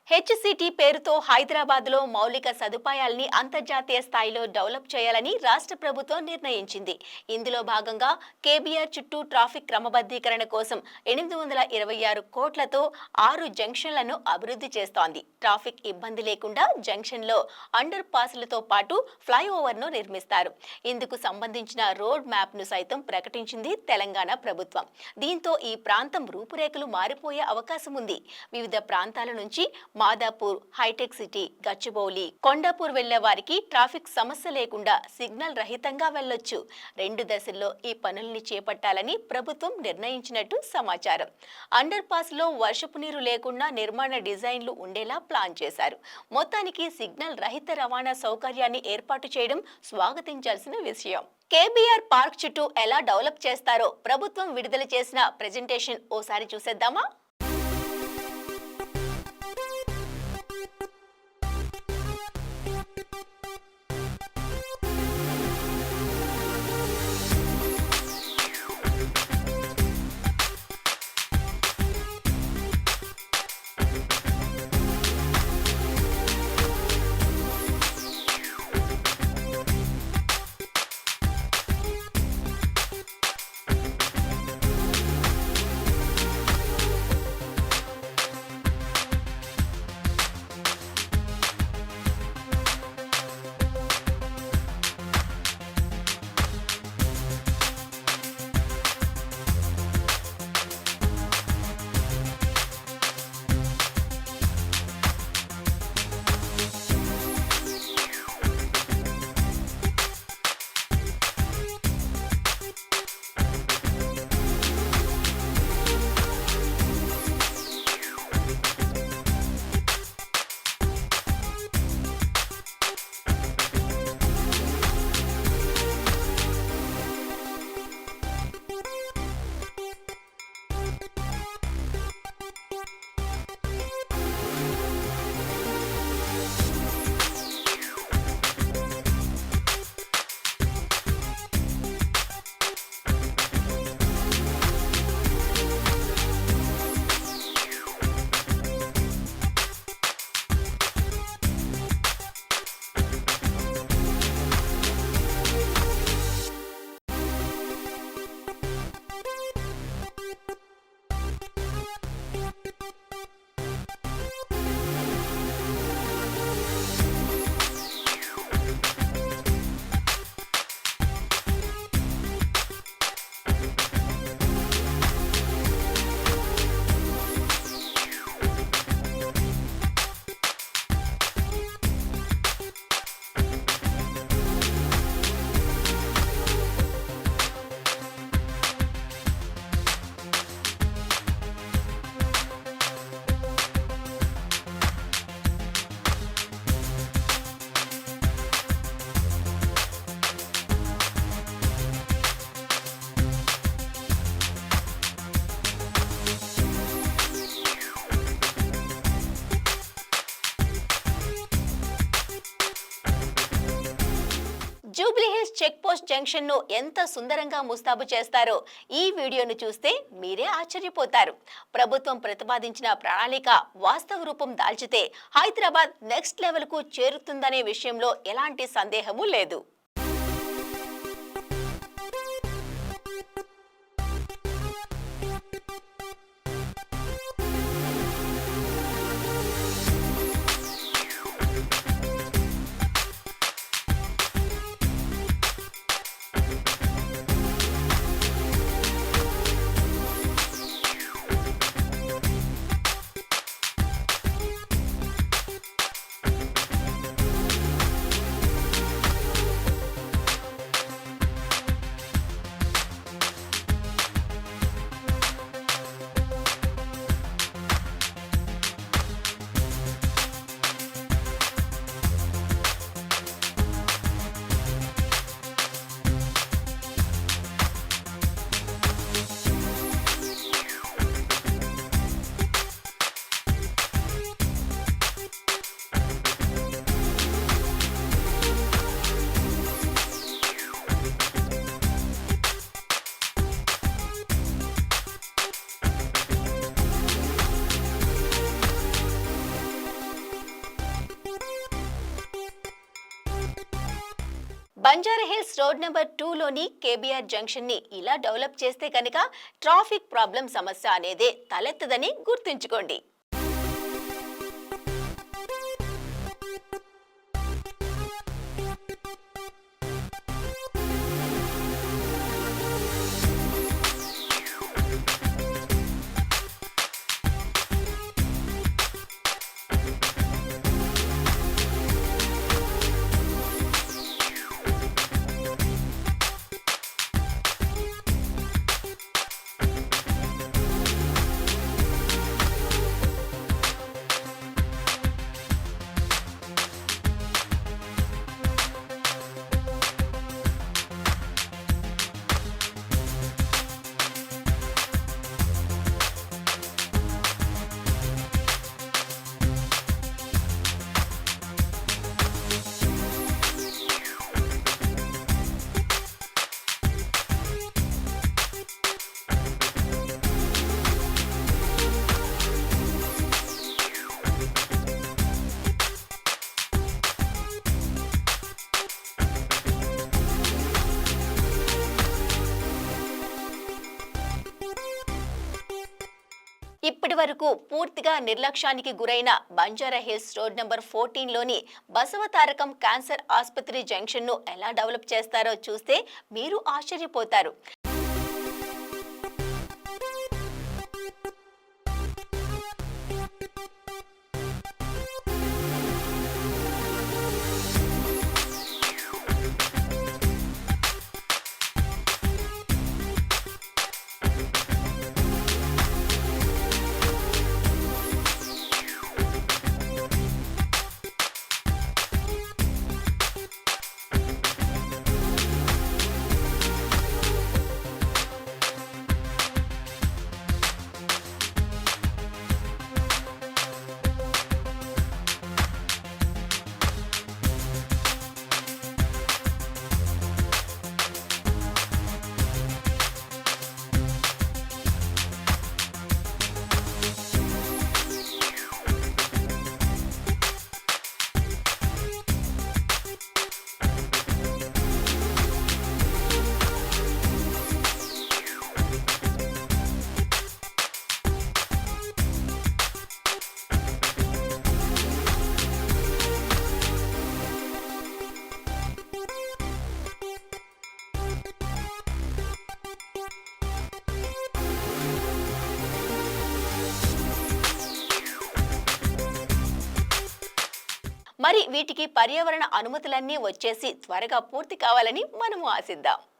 HCT పేరుతో హైదరాబాద్లో మౌలిక సదుపాయాల్ని అంతర్జాతీయ స్థాయిలో డెవలప్ చేయాలని రాష్ట్ర ప్రభుత్వం నిర్ణయించింది. ఇందులో భాగంగా కేబీఆర్ చుట్టూ ట్రాఫిక్ క్రమబద్ధీకరణ కోసం 826 కోట్లతో 6 జంక్షన్లను అభివృద్ధి చేస్తోంది. ట్రాఫిక్ ఇబ్బంది లేకుండా జంక్షన్లో అండర్ పాస్లతో పాటు ఫ్లైఓవర్ను నిర్మిస్తారు. ఇందుకు సంబంధించిన రోడ్ మ్యాప్ను సైతం ప్రకటించింది తెలంగాణ ప్రభుత్వం. దీంతో ఈ ప్రాంతం రూపురేఖలు మారిపోయే అవకాశం ఉంది. వివిధ ప్రాంతాల నుంచి మాదాపూర్, హైటెక్ సిటీ, గచ్చిబౌలి, కొండాపూర్ వెళ్లే వారికి ట్రాఫిక్ సమస్య లేకుండా సిగ్నల్ రహితంగా వెళ్లొచ్చు. 2 దశల్లో ఈ పనుల్ని చేపట్టాలని ప్రభుత్వం నిర్ణయించినట్టు సమాచారం. అండర్ పాస్ లో వర్షపు నీరు లేకుండా నిర్మాణ డిజైన్లు ఉండేలా ప్లాన్ చేశారు. మొత్తానికి సిగ్నల్ రహిత రవాణా సౌకర్యాన్ని ఏర్పాటు చేయడం స్వాగతించాల్సిన విషయం. కేబీఆర్ పార్క్ చుట్టూ ఎలా డెవలప్ చేస్తారో ప్రభుత్వం విడుదల చేసిన ప్రెజెంటేషన్ ఓసారి చూసేద్దామా? జూబ్లీహిల్స్ చెక్ పోస్ట్ జంక్షన్ ను ఎంత సుందరంగా ముస్తాబు చేస్తారో ఈ వీడియోను చూస్తే మీరే ఆశ్చర్యపోతారు. ప్రభుత్వం ప్రతిపాదించిన ప్రణాళిక వాస్తవ రూపం దాల్చితే హైదరాబాద్ నెక్స్ట్ లెవెల్ కు చేరుతుందనే విషయంలో ఎలాంటి సందేహము లేదు. బంజారాహిల్స్ రోడ్ నెంబర్ 2లోని కేబీఆర్ జంక్షన్ ని ఇలా డెవలప్ చేస్తే కనుక ట్రాఫిక్ ప్రాబ్లం సమస్య అనేదే తలెత్తదని గుర్తుంచుకోండి. ఇప్పటి వరకు పూర్తిగా నిర్లక్ష్యానికి గురైన బంజారాహిల్స్ రోడ్ నెంబర్ 14లోని బసవతారకం క్యాన్సర్ ఆసుపత్రి జంక్షన్ ను ఎలా డెవలప్ చేస్తారో చూస్తే మీరు ఆశ్చర్యపోతారు. మరి వీటికి పర్యావరణ అనుమతులన్నీ వచ్చేసి త్వరగా పూర్తి కావాలని మనము ఆశిద్దాం.